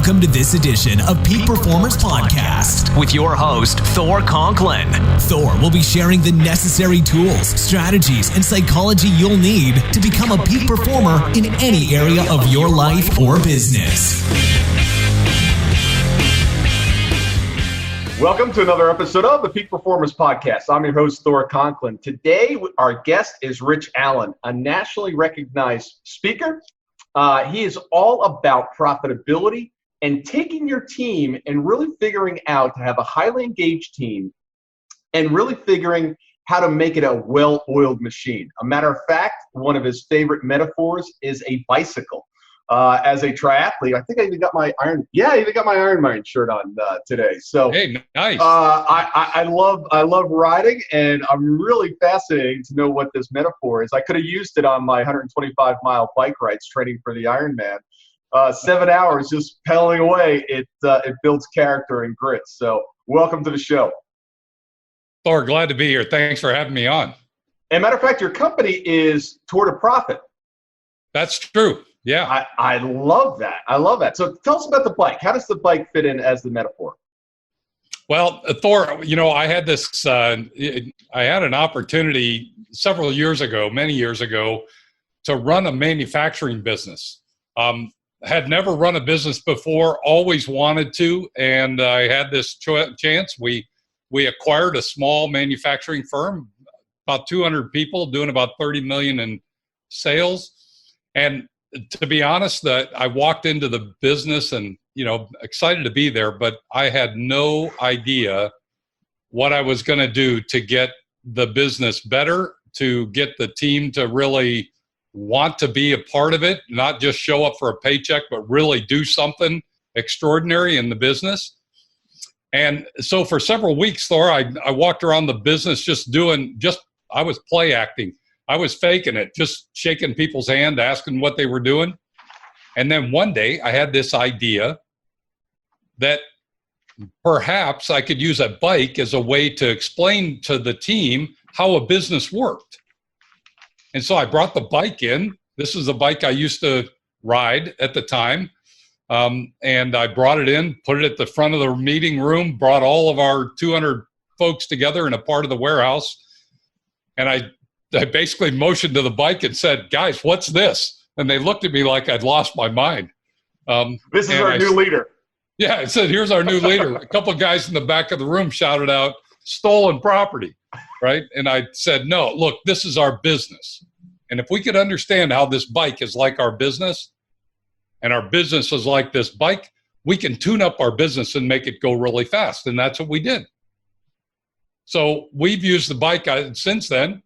Welcome to this edition of Peak Performers Podcast with your host, Thor Conklin. Thor will be sharing the necessary tools, strategies, and psychology you'll need to become a peak performer in any area of your life or business. Welcome to another episode of the Peak Performers Podcast. I'm your host, Thor Conklin. Today, our guest is Rich Allen, a nationally recognized speaker. He is all about profitability and taking your team and really figuring out to have a highly engaged team and really figuring how to make it a well-oiled machine. A matter of fact, one of his favorite metaphors is a bicycle. As a triathlete, I think I even got my Iron Man shirt on today. So, hey, nice. I love riding, and I'm really fascinated to know what this metaphor is. I could have used it on my 125-mile bike rides training for the Ironman. 7 hours just pedaling away. It builds character and grit. So, welcome to the show. Thor, glad to be here. Thanks for having me on. And matter of fact, your company is Toward a Profit. That's true. Yeah. I love that. I love that. So tell us about the bike. How does the bike fit in as the metaphor? Well, Thor, I had I had an opportunity several years ago, many years ago, to run a manufacturing business. Had never run a business before, always wanted to, and I had this chance. We acquired a small manufacturing firm, about 200 people, doing about 30 million in sales. And to be honest, that I walked into the business and, excited to be there, but I had no idea what I was going to do to get the business better, to get the team to really want to be a part of it, not just show up for a paycheck, but really do something extraordinary in the business. And so for several weeks, Thor, I walked around the business I was play acting. I was faking it, just shaking people's hand, asking what they were doing. And then one day I had this idea that perhaps I could use a bike as a way to explain to the team how a business worked. And so I brought the bike in. This is the bike I used to ride at the time. And I brought it in, put it at the front of the meeting room, brought all of our 200 folks together in a part of the warehouse. And I basically motioned to the bike and said, "Guys, what's this?" And they looked at me like I'd lost my mind. This is our new leader. Yeah, I said, "Here's our new leader." A couple of guys in the back of the room shouted out, "Stolen property," right? And I said, "No, look, this is our business. And if we could understand how this bike is like our business and our business is like this bike, we can tune up our business and make it go really fast." And that's what we did. So we've used the bike since then.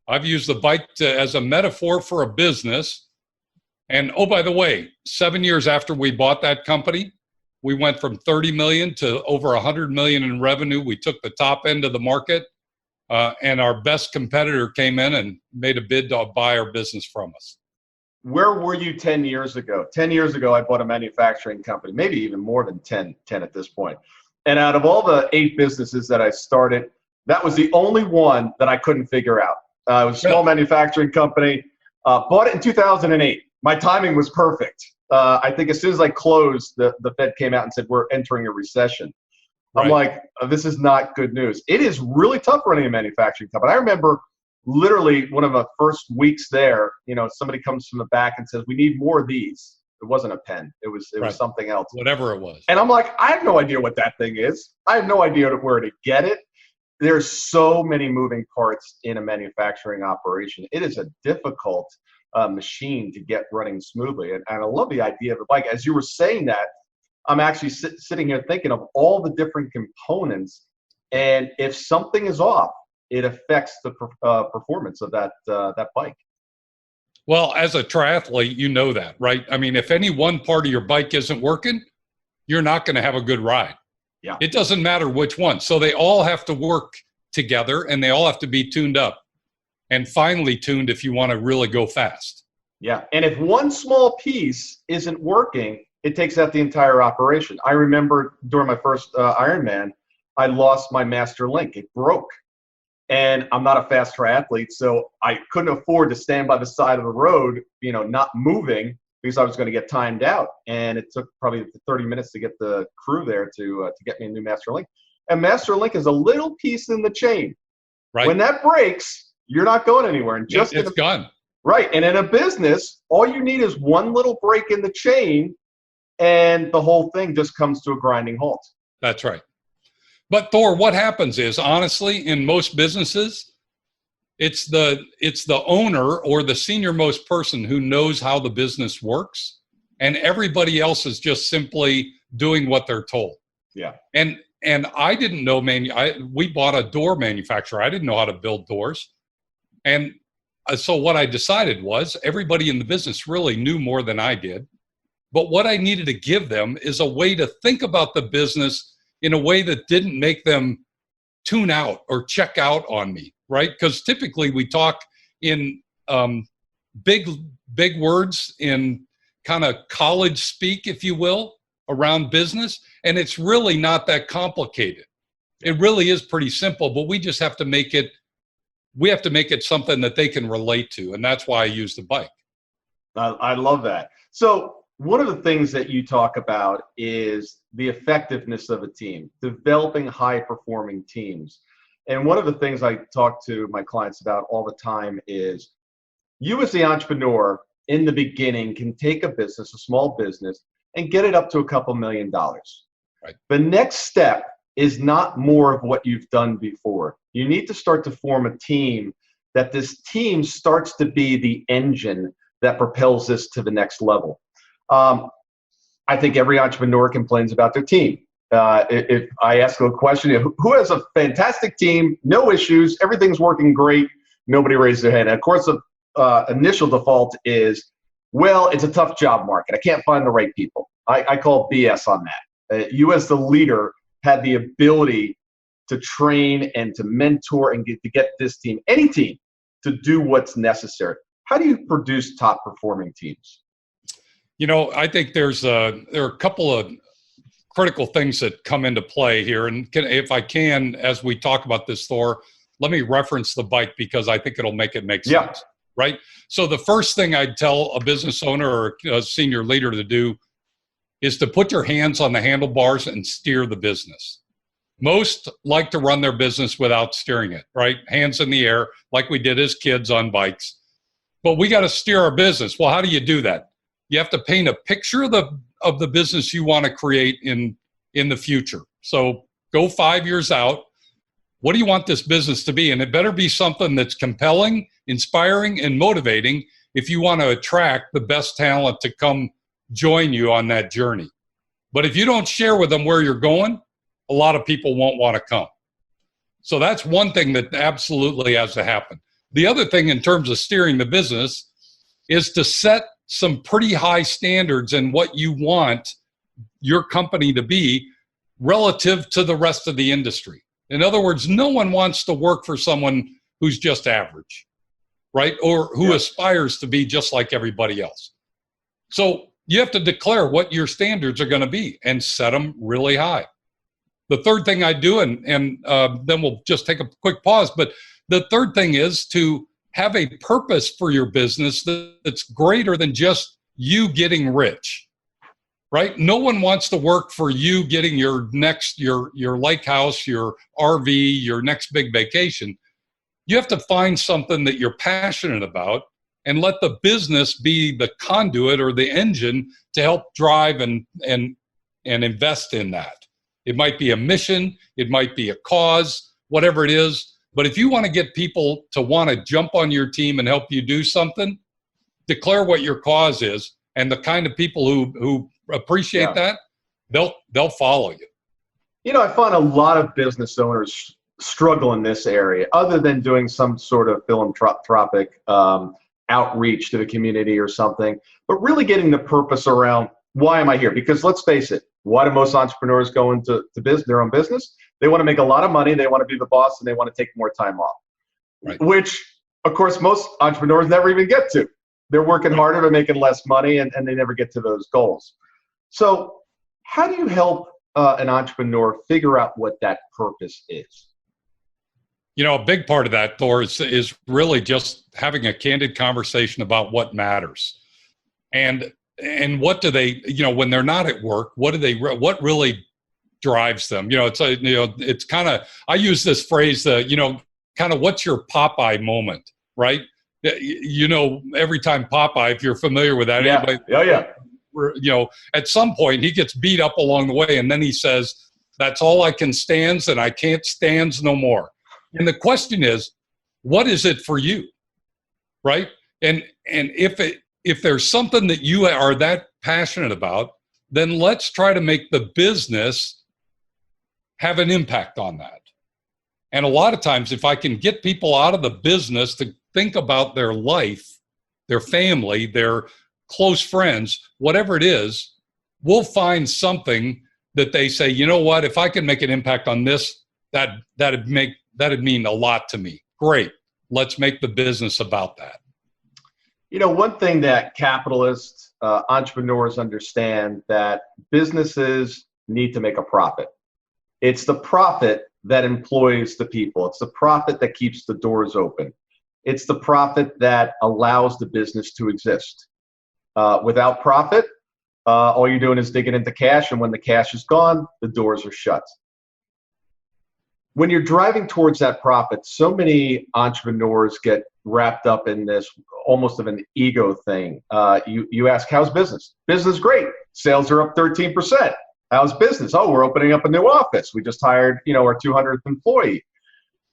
I've used the bike as a metaphor for a business. And oh, by the way, 7 years after we bought that company, we went from 30 million to over 100 million in revenue. We took the top end of the market, and our best competitor came in and made a bid to buy our business from us. Where were you 10 years ago? 10 years ago, I bought a manufacturing company, maybe even more than 10 at this point. And out of all the 8 businesses that I started, that was the only one that I couldn't figure out. It was a small manufacturing company. Bought it in 2008. My timing was perfect. I think as soon as I closed, the Fed came out and said, "We're entering a recession." Right. I'm like, this is not good news. It is really tough running a manufacturing company. I remember literally one of the first weeks there, somebody comes from the back and says, "We need more of these." It wasn't a pen. It was something else. Whatever it was. And I'm like, I have no idea what that thing is. I have no idea where to get it. There's so many moving parts in a manufacturing operation. It is a difficult machine to get running smoothly. And I love the idea of the bike. As you were saying that, I'm actually sitting here thinking of all the different components. And if something is off, it affects the performance of that bike. Well, as a triathlete, you know that, right? I mean, if any one part of your bike isn't working, you're not going to have a good ride. Yeah. It doesn't matter which one. So they all have to work together and they all have to be tuned up and finely tuned if you want to really go fast. Yeah. And if one small piece isn't working, it takes out the entire operation. I remember during my first Ironman, I lost my master link. It broke. And I'm not a fast triathlete, so I couldn't afford to stand by the side of the road, not moving because I was going to get timed out. And it took probably 30 minutes to get the crew there to get me a new master link. And master link is a little piece in the chain. Right. When that breaks, you're not going anywhere. And it's gone. Right. And in a business, all you need is one little break in the chain, and the whole thing just comes to a grinding halt. That's right. But Thor, what happens is, honestly, in most businesses, it's the owner or the senior most person who knows how the business works, and everybody else is just simply doing what they're told. Yeah. And I didn't know, we bought a door manufacturer. I didn't know how to build doors. And so what I decided was everybody in the business really knew more than I did. But what I needed to give them is a way to think about the business in a way that didn't make them tune out or check out on me, right? Because typically we talk in big words, in kind of college speak, if you will, around business. And it's really not that complicated. It really is pretty simple, but we just have to make it, something that they can relate to. And that's why I use the bike. I love that. So one of the things that you talk about is the effectiveness of a team, developing high-performing teams. And one of the things I talk to my clients about all the time is you as the entrepreneur in the beginning can take a business, a small business, and get it up to a couple $1 million. Right. The next step is not more of what you've done before. You need to start to form a team that this team starts to be the engine that propels this to the next level. I think every entrepreneur complains about their team. If I ask a question, who has a fantastic team, no issues, everything's working great, nobody raises their hand. And of course, the initial default is, well, it's a tough job market. I can't find the right people. I call BS on that. You as the leader had the ability to train and to mentor and to get this team, any team, to do what's necessary. How do you produce top performing teams? I think there are a couple of critical things that come into play here. And if I can, as we talk about this, Thor, let me reference the bike because I think it'll make it make sense. Right? So the first thing I'd tell a business owner or a senior leader to do is to put your hands on the handlebars and steer the business. Most like to run their business without steering it, right? Hands in the air, like we did as kids on bikes. But we got to steer our business. Well, how do you do that? You have to paint a picture of the business you want to create in the future. So go 5 years out. What do you want this business to be? And it better be something that's compelling, inspiring, and motivating if you want to attract the best talent to come join you on that journey. But if you don't share with them where you're going, a lot of people won't want to come. So that's one thing that absolutely has to happen. The other thing in terms of steering the business is to set some pretty high standards in what you want your company to be relative to the rest of the industry. In other words, no one wants to work for someone who's just average, right? Or who aspires to be just like everybody else. So you have to declare what your standards are going to be and set them really high. The third thing I do, and then we'll just take a quick pause, but the third thing is to have a purpose for your business that's greater than just you getting rich, right? No one wants to work for you getting your lake house, your RV, your next big vacation. You have to find something that you're passionate about and let the business be the conduit or the engine to help drive and invest in that. It might be a mission, it might be a cause, whatever it is. But if you want to get people to want to jump on your team and help you do something, declare what your cause is, and the kind of people who appreciate that, they'll follow you. I find a lot of business owners struggle in this area, other than doing some sort of philanthropic outreach to the community or something, but really getting the purpose around, why am I here? Because let's face it, why do most entrepreneurs go into their own business? They want to make a lot of money, they want to be the boss, and they want to take more time off. Right. Which, of course, most entrepreneurs never even get to. They're working harder, but making less money, and they never get to those goals. So how do you help an entrepreneur figure out what that purpose is? A big part of that, Thor, is really just having a candid conversation about what matters. And and what do they, when they're not at work, what really drives them? It's kind of, I use this phrase, kind of what's your Popeye moment, right? Every time Popeye, if you're familiar with that, yeah. anybody, yeah. At some point he gets beat up along the way, and then he says, "That's all I can stands, and I can't stands no more." And the question is, what is it for you, right? And if there's something that you are that passionate about, then let's try to make the business have an impact on that. And a lot of times, if I can get people out of the business to think about their life, their family, their close friends, whatever it is, we'll find something that they say, you know what, if I can make an impact on this, that'd mean a lot to me. Great. Let's make the business about that. One thing that capitalists, entrepreneurs understand, that businesses need to make a profit. It's the profit that employs the people. It's the profit that keeps the doors open. It's the profit that allows the business to exist. Without profit, all you're doing is digging into cash, and when the cash is gone, the doors are shut. When you're driving towards that profit, so many entrepreneurs get wrapped up in this almost of an ego thing. You ask, how's business? Business is great. Sales are up 13%. How's business? Oh, we're opening up a new office. We just hired, our 200th employee.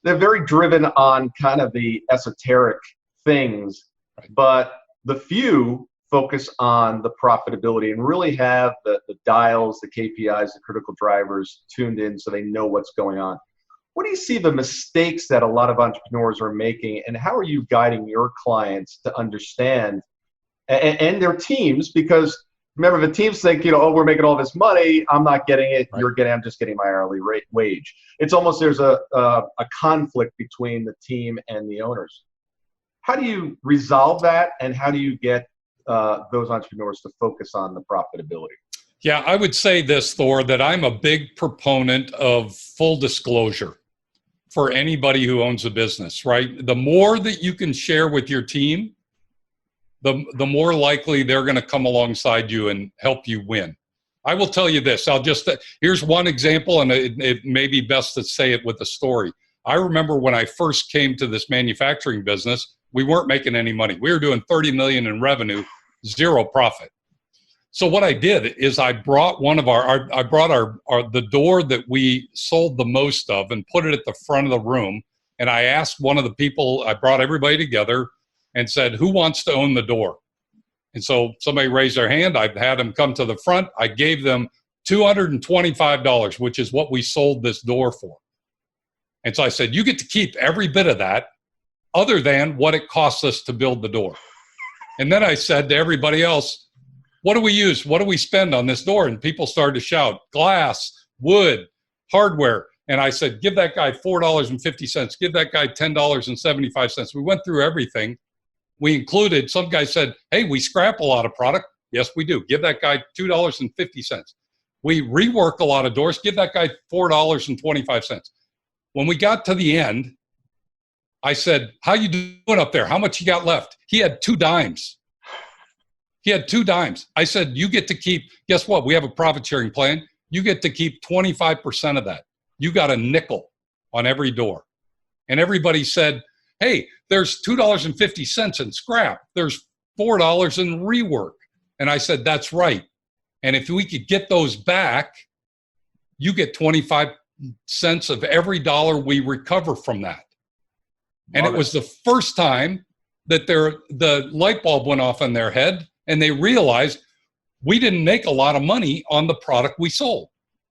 They're very driven on kind of the esoteric things, but the few focus on the profitability and really have the dials, the KPIs, the critical drivers tuned in so they know what's going on. What do you see the mistakes that a lot of entrepreneurs are making, and how are you guiding your clients to understand, and their teams? Because remember, the teams think, we're making all this money, I'm not getting it, right. I'm just getting my hourly wage. It's almost, there's a conflict between the team and the owners. How do you resolve that, and how do you get those entrepreneurs to focus on the profitability? Yeah, I would say this, Thor, that I'm a big proponent of full disclosure for anybody who owns a business, right? The more that you can share with your team, the more likely they're going to come alongside you and help you win. I will tell you this. Here's one example, and it may be best to say it with a story. I remember when I first came to this manufacturing business, we weren't making any money. We were doing 30 million in revenue, zero profit. So what I did is I brought the door that we sold the most of and put it at the front of the room. And I asked one of the people, I brought everybody together and said, who wants to own the door? And so somebody raised their hand. I had them come to the front. I gave them $225, which is what we sold this door for. And so I said, you get to keep every bit of that other than what it costs us to build the door. And then I said to everybody else, what do we use? What do we spend on this door? And people started to shout, glass, wood, hardware. And I said, give that guy $4.50. Give that guy $10.75. We went through everything. We included, some guy said, hey, we scrap a lot of product. Yes, we do. Give that guy $2.50. We rework a lot of doors. Give that guy $4.25. When we got to the end, I said, how you doing up there? How much you got left? He had 2 dimes. I said, you get to keep, guess what? We have a profit sharing plan. You get to keep 25% of that. You got a nickel on every door. And everybody said, hey, there's $2.50 in scrap. There's $4 in rework. And I said, that's right. And if we could get those back, you get 25 cents of every dollar we recover from that. And it was the first time that the light bulb went off in their head, and they realized we didn't make a lot of money on the product we sold.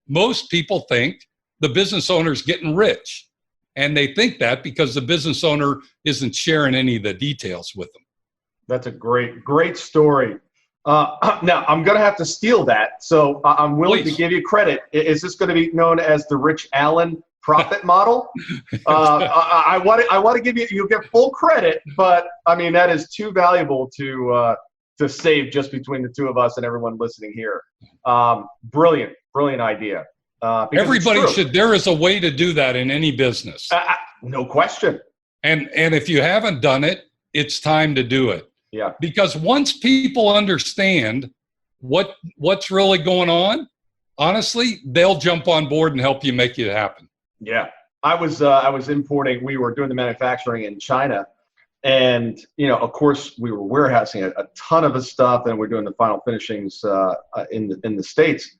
Most people think the business owner's getting rich, and they think that because the business owner isn't sharing any of the details with them. That's a great story. Now, I'm going to have to steal that, so I'm willing to give you credit. Is this going to be known as the Rich Allen profit model? I want to give you get full credit, but I mean, that is too valuable to save just between the two of us and everyone listening here. Brilliant idea. Everybody should. There is a way to do that in any business. No question. And if you haven't done it, it's time to do it. Yeah. Because once people understand what's really going on, honestly, they'll jump on board and help you make it happen. Yeah. I was importing, we were doing the manufacturing in China. And, of course, we were warehousing a ton of the stuff, and we're doing the final finishings in the States.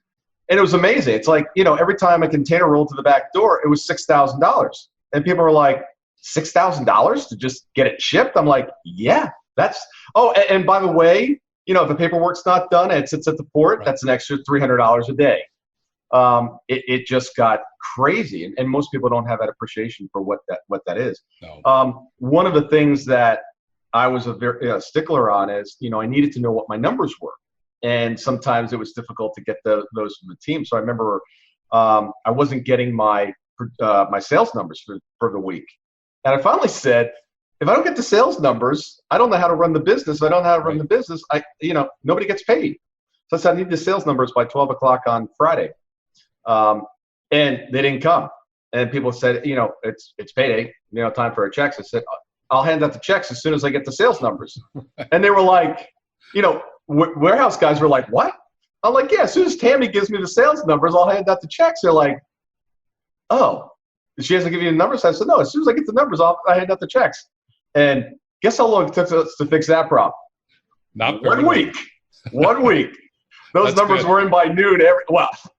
And it was amazing. It's like, every time a container rolled to the back door, it was $6,000. And people were like, $6,000 to just get it shipped? I'm like, yeah, and by the way, if the paperwork's not done, it sits at the port, right, that's an extra $300 a day. It just got crazy, and most people don't have that appreciation for what that is. No. One of the things that I was a very stickler on is, I needed to know what my numbers were, and sometimes it was difficult to get those from the team. So I remember I wasn't getting my sales numbers for the week, and I finally said, if I don't get the sales numbers, I don't know how to run the business. If I don't know how to run the business, nobody gets paid. So I said, I need the sales numbers by 12 o'clock on Friday. And they didn't come. And people said, it's payday, time for our checks. I said, I'll hand out the checks as soon as I get the sales numbers. And they were like, warehouse guys were like, what? I'm like, yeah, as soon as Tammy gives me the sales numbers, I'll hand out the checks. They're like, oh, she hasn't given you the numbers? I said, no, as soon as I get the numbers, I hand out the checks. And guess how long it took us to fix that problem? Not 1 week. 1 week. Those That's numbers good. were in by noon.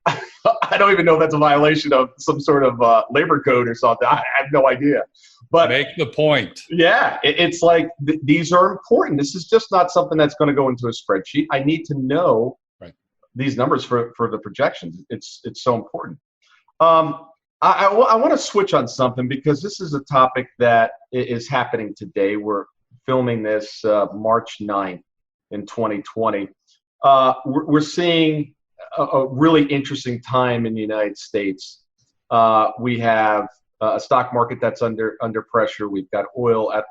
I don't even know if that's a violation of some sort of labor code or something. I have no idea. But make the point. Yeah, it's like these are important. This is just not something that's going to go into a spreadsheet. I need to know these numbers for the projections. It's so important. I want to switch on something because this is a topic that is happening today. We're filming this March 9th in 2020. We're seeing a really interesting time in the United States. We have a stock market that's under pressure. We've got oil at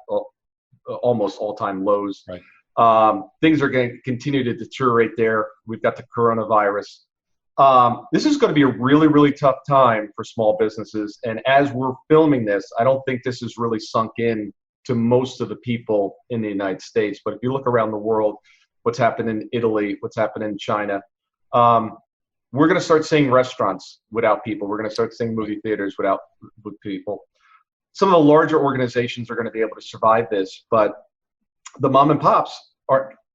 almost all-time lows. Right. Things are going to continue to deteriorate there. We've got the coronavirus. This is going to be a really, really tough time for small businesses. And as we're filming this, I don't think this is really sunk in to most of the people in the United States. But if you look around the world, what's happened in Italy, what's happened in China, we're going to start seeing restaurants without people. We're going to start seeing movie theaters with people. Some of the larger organizations are going to be able to survive this, but the mom and pops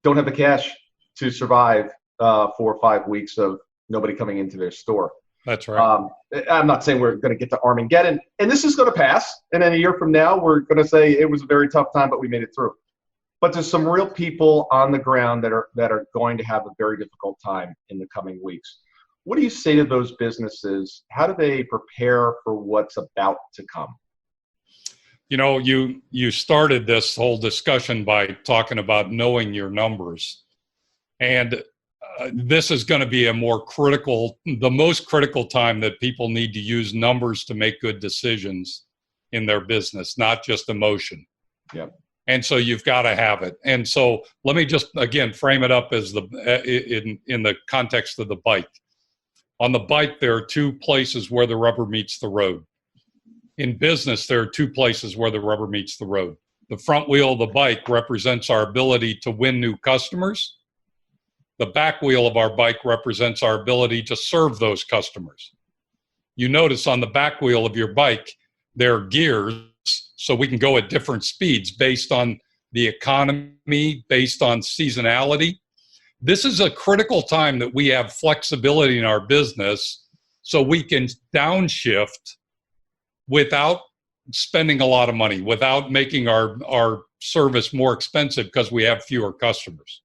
don't have the cash to survive 4 or 5 weeks of nobody coming into their store. That's right. I'm not saying we're going to get to Armageddon, and this is going to pass. And then a year from now, we're going to say it was a very tough time, but we made it through. But there's some real people on the ground that are going to have a very difficult time in the coming weeks. What do you say to those businesses? How do they prepare for what's about to come? You started this whole discussion by talking about knowing your numbers. And this is going to be the most critical time that people need to use numbers to make good decisions in their business, not just emotion. Yep. And so you've got to have it. And so let me just, again, frame it up as in the context of the bike. On the bike, there are 2 places where the rubber meets the road. In business, there are 2 places where the rubber meets the road. The front wheel of the bike represents our ability to win new customers. The back wheel of our bike represents our ability to serve those customers. You notice on the back wheel of your bike, there are gears, so we can go at different speeds based on the economy, based on seasonality. This is a critical time that we have flexibility in our business so we can downshift without spending a lot of money, without making our service more expensive because we have fewer customers.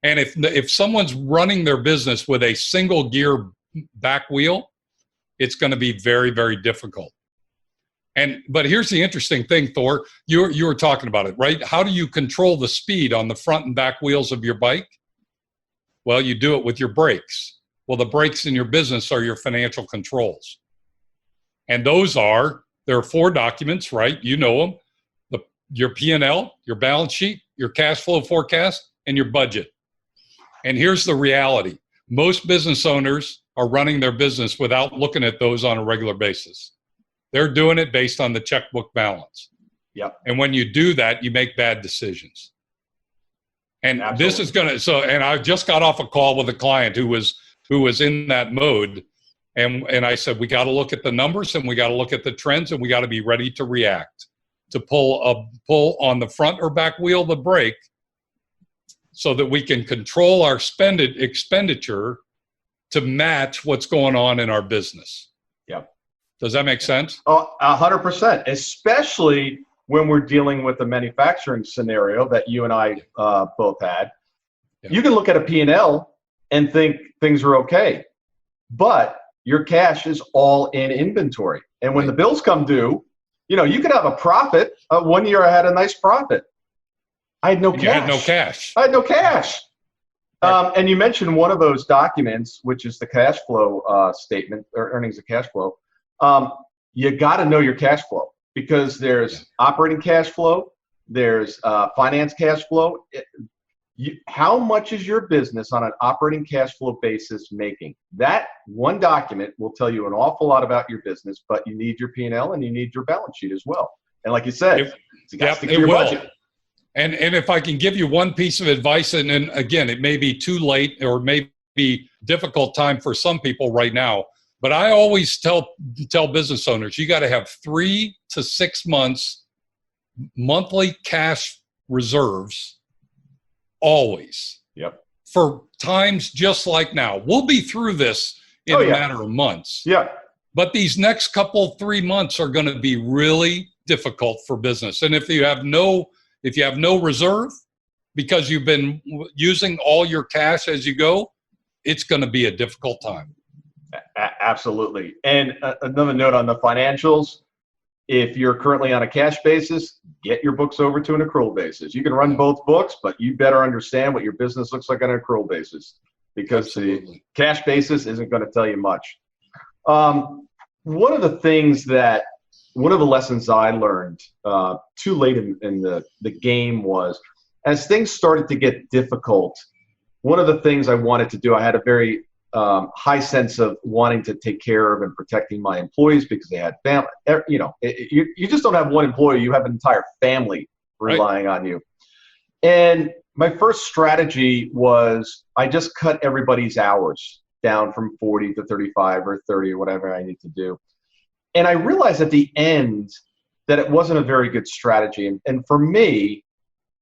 And if someone's running their business with a single gear back wheel, it's going to be very, very difficult. But here's the interesting thing, Thor. You were talking about it, right? How do you control the speed on the front and back wheels of your bike? Well, you do it with your brakes. Well, the brakes in your business are your financial controls. And there are 4 documents, right? You know them. Your P&L, your balance sheet, your cash flow forecast, and your budget. And here's the reality. Most business owners are running their business without looking at those on a regular basis. They're doing it based on the checkbook balance. Yep. And when you do that, you make bad decisions. And Absolutely. this is going to, and I just got off a call with a client who was in that mode. And I said, we got to look at the numbers and we got to look at the trends and we got to be ready to react, to pull on the front or back wheel of the brake so that we can control our expenditure to match what's going on in our business. Yep. Does that make sense? Oh, 100%, especially when we're dealing with the manufacturing scenario that you and I both had. Yeah. You can look at a P&L and think things are okay, but your cash is all in inventory. And when the bills come due, you could have a profit. 1 year I had a nice profit. I had no cash. You had no cash. I had no cash. Right. And you mentioned one of those documents, which is the cash flow statement, or earnings of cash flow. You got to know your cash flow, because there's operating cash flow, there's finance cash flow. How much is your business on an operating cash flow basis making? That one document will tell you an awful lot about your business, but you need your P&L and you need your balance sheet as well. And like you said, you got to stick to your budget. And if I can give you one piece of advice, and again, it may be too late or may be difficult time for some people right now, but I always tell business owners, you got to have 3 to 6 months monthly cash reserves, always. Yep. For times just like now. We'll be through this in a matter of months. Yeah. But these next 3 months are going to be really difficult for business. And if you have no reserve because you've been using all your cash as you go, it's going to be a difficult time. Absolutely. And another note on the financials, if you're currently on a cash basis, get your books over to an accrual basis. You can run both books, but you better understand what your business looks like on an accrual basis, because the cash basis isn't going to tell you much. One of the lessons I learned too late in the game was, as things started to get difficult, one of the things I wanted to do, I had a very high sense of wanting to take care of and protecting my employees, because they had family. You just don't have one employee, you have an entire family relying on you. And my first strategy was, I just cut everybody's hours down from 40 to 35 or 30 or whatever I need to do. And I realized at the end that it wasn't a very good strategy. And for me,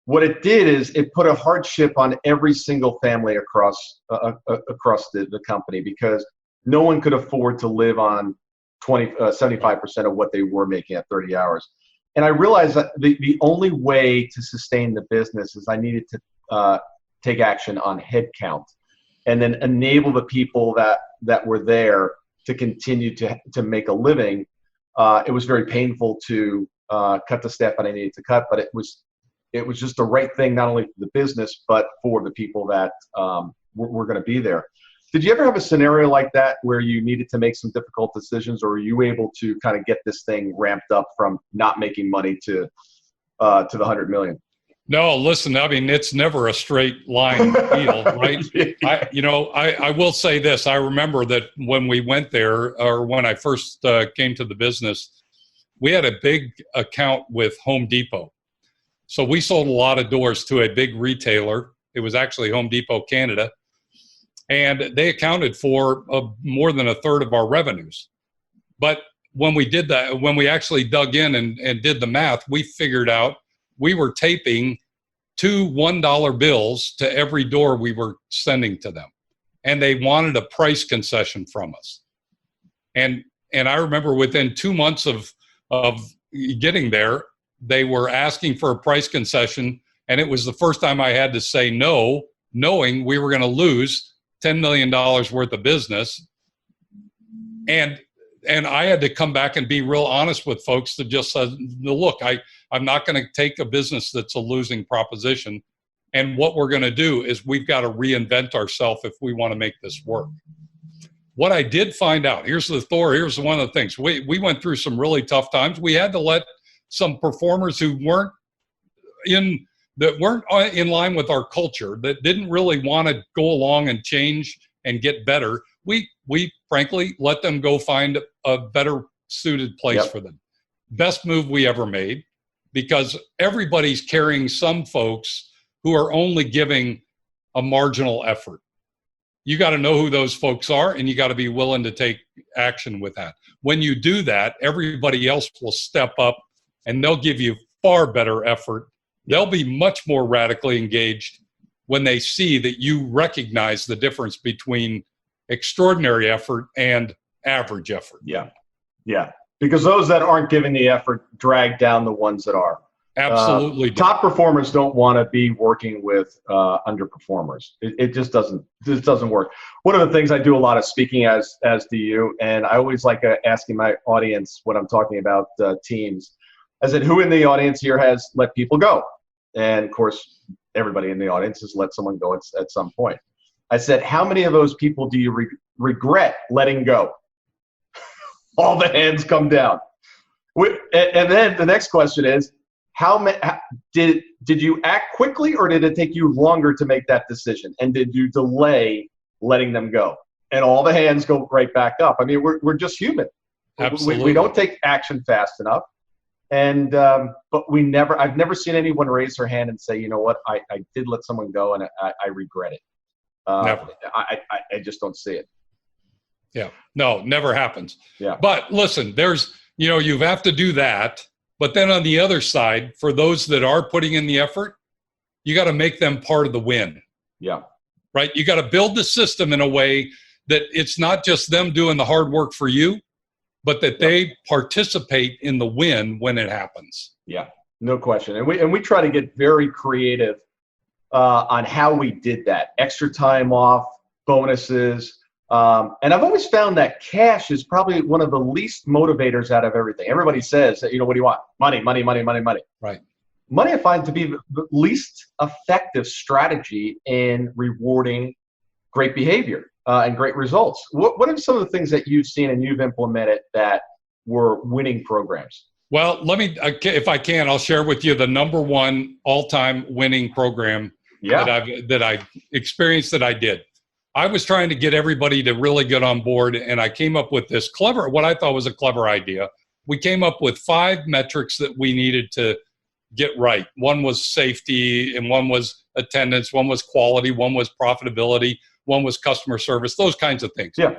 what it did is it put a hardship on every single family across the company, because no one could afford to live on 75% of what they were making at 30 hours. And I realized that the only way to sustain the business is I needed to take action on headcount, and then enable the people that were there to continue to make a living. It was very painful to cut the staff that I needed to cut, but it was just the right thing, not only for the business, but for the people that were going to be there. Did you ever have a scenario like that where you needed to make some difficult decisions, or were you able to kind of get this thing ramped up from not making money to the 100 million? No, listen, I mean, it's never a straight line deal, right? I will say this. I remember that when we went there, or when I first came to the business, we had a big account with Home Depot. So we sold a lot of doors to a big retailer. It was actually Home Depot Canada. And they accounted for more than a third of our revenues. But when we did that, when we actually dug in and did the math, we figured out we were taping 2 $1 bills to every door we were sending to them. And they wanted a price concession from us. And I remember within 2 months of getting there, they were asking for a price concession, and it was the first time I had to say no, knowing we were going to lose $10 million worth of business. And I had to come back and be real honest with folks to just say, look, I'm not going to take a business that's a losing proposition. And what we're going to do is we've got to reinvent ourselves if we want to make this work. What I did find out, here's one of the things. We went through some really tough times. We had to let some performers who weren't in line with our culture, that didn't really want to go along and change and get better. We frankly let them go find a better suited place for them. Best move we ever made, because everybody's carrying some folks who are only giving a marginal effort. You got to know who those folks are, and you got to be willing to take action with that. When you do that, everybody else will step up, and they'll give you far better effort. They'll be much more radically engaged when they see that you recognize the difference between extraordinary effort and average effort. Yeah. Because those that aren't giving the effort drag down the ones that are. Absolutely. Top performers don't want to be working with underperformers. It just doesn't work. One of the things I do a lot of speaking as do you, and I always like asking my audience when I'm talking about teams, I said, who in the audience here has let people go? And of course, everybody in the audience has let someone go at some point. I said, how many of those people do you regret letting go? All the hands come down. And then the next question is, did you act quickly, or did it take you longer to make that decision? And did you delay letting them go? And all the hands go right back up. I mean, we're just human. Absolutely. We don't take action fast enough. And but I've never seen anyone raise their hand and say, you know what, I did let someone go and I regret it. Never. I just don't see it. Yeah, no, never happens. Yeah. But listen, you have to do that. But then on the other side, for those that are putting in the effort, you got to make them part of the win. Yeah. Right? You got to build the system in a way that it's not just them doing the hard work for you, but that they participate in the win when it happens. Yeah, no question. And we try to get very creative on how we did that. Extra time off, bonuses. And I've always found that cash is probably one of the least motivators out of everything. Everybody says, what do you want? Money, money, money, money, money. Right. Money I find to be the least effective strategy in rewarding great behavior and great results. What are some of the things that you've seen and you've implemented that were winning programs? Well, let me, if I can, I'll share with you the number one all-time winning program that I experienced that I did. I was trying to get everybody to really get on board, and I came up with this what I thought was a clever idea. We came up with 5 metrics that we needed to get right. One was safety, and one was attendance, one was quality, one was profitability, one was customer service, those kinds of things. Yeah.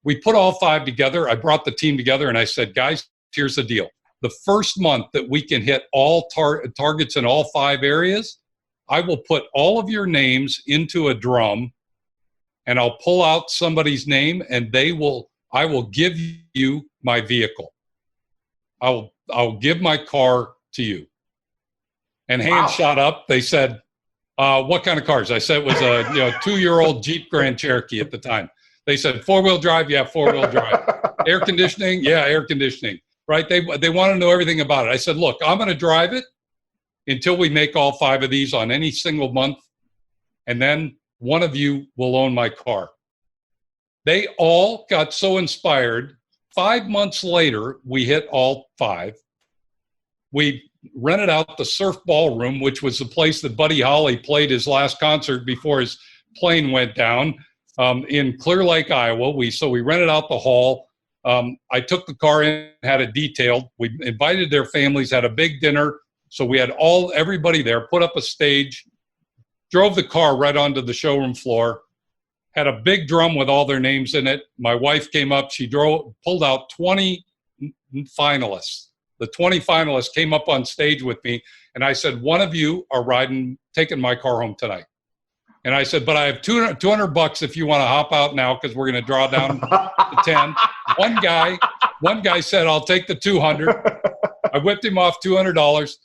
We put all 5 together. I brought the team together, and I said, guys, here's the deal. The first month that we can hit all targets in all 5 areas, I will put all of your names into a drum, and I'll pull out somebody's name, and I will give you my vehicle. I'll give my car to you. And hands shot up. They said, what kind of cars? I said it was a 2-year-old Jeep Grand Cherokee at the time. They said 4-wheel drive, yeah, 4-wheel drive. Air conditioning, yeah, air conditioning. Right? They want to know everything about it. I said, look, I'm going to drive it until we make all 5 of these on any single month, and then one of you will own my car. They all got so inspired. 5 months later, we hit all 5. We rented out the Surf Ballroom, which was the place that Buddy Holly played his last concert before his plane went down in Clear Lake, Iowa. So we rented out the hall. I took the car in, had it detailed. We invited their families, had a big dinner. So we had everybody there, put up a stage, drove the car right onto the showroom floor, had a big drum with all their names in it. My wife came up. She pulled out 20 finalists. The 20 finalists came up on stage with me, and I said, one of you are taking my car home tonight. And I said, but I have $200 if you want to hop out now, because we're going to draw down to 10. One guy said, I'll take the 200. I whipped him off $200.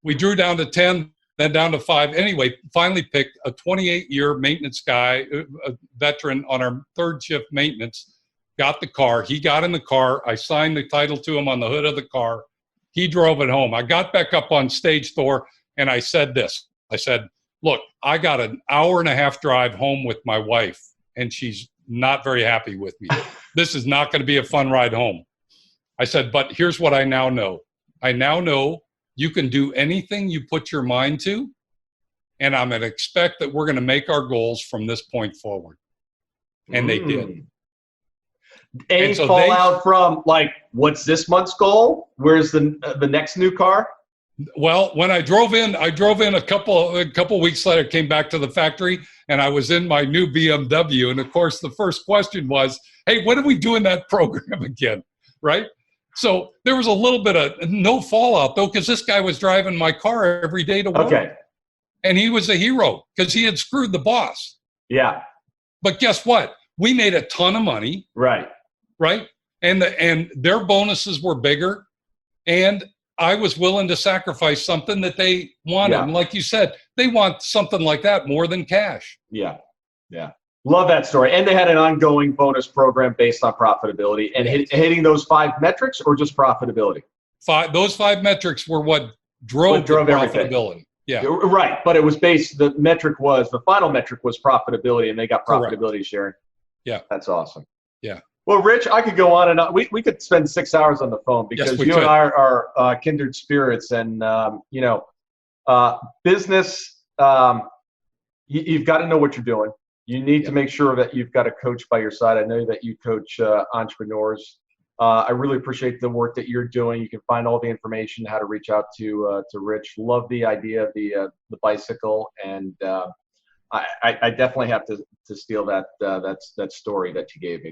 We drew down to 10. Then down to 5. Anyway, finally picked a 28-year maintenance guy, a veteran on our 3rd shift maintenance, got the car. He got in the car. I signed the title to him on the hood of the car. He drove it home. I got back up on stage, Thor, and I said this. I said, look, I got an hour-and-a-half drive home with my wife, and she's not very happy with me. This is not going to be a fun ride home. I said, but here's what I now know. I now know you can do anything you put your mind to, and I'm going to expect that we're going to make our goals from this point forward. And they did. Any fallout from, like, what's this month's goal? Where's the next new car? Well, when I drove in a couple weeks later, came back to the factory, and I was in my new BMW. And of course, the first question was, "Hey, when are we doing that program again?" Right? So there was a little bit of no fallout though, because this guy was driving my car every day to work. Okay. And he was a hero because he had screwed the boss. Yeah. But guess what? We made a ton of money. Right. Right. And their bonuses were bigger. And I was willing to sacrifice something that they wanted. Yeah. And like you said, they want something like that more than cash. Yeah. Yeah. Love that story. And they had an ongoing bonus program based on profitability and hitting those 5 metrics, or just profitability? Those 5 metrics were what drove the profitability. Everything. Yeah. Right. But it was the final metric was profitability, and they got profitability sharing. Yeah. That's awesome. Yeah. Well, Rich, I could go on and on. We could spend 6 hours on the phone, because you and I are kindred spirits, and business. You've got to know what you're doing. You need to make sure that you've got a coach by your side. I know that you coach entrepreneurs. I really appreciate the work that you're doing. You can find all the information, how to reach out to Rich. Love the idea of the bicycle, and I definitely have to steal that story that you gave me.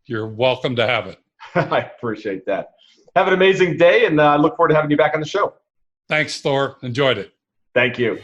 You're welcome to have it. I appreciate that. Have an amazing day, and I look forward to having you back on the show. Thanks, Thor. Enjoyed it. Thank you.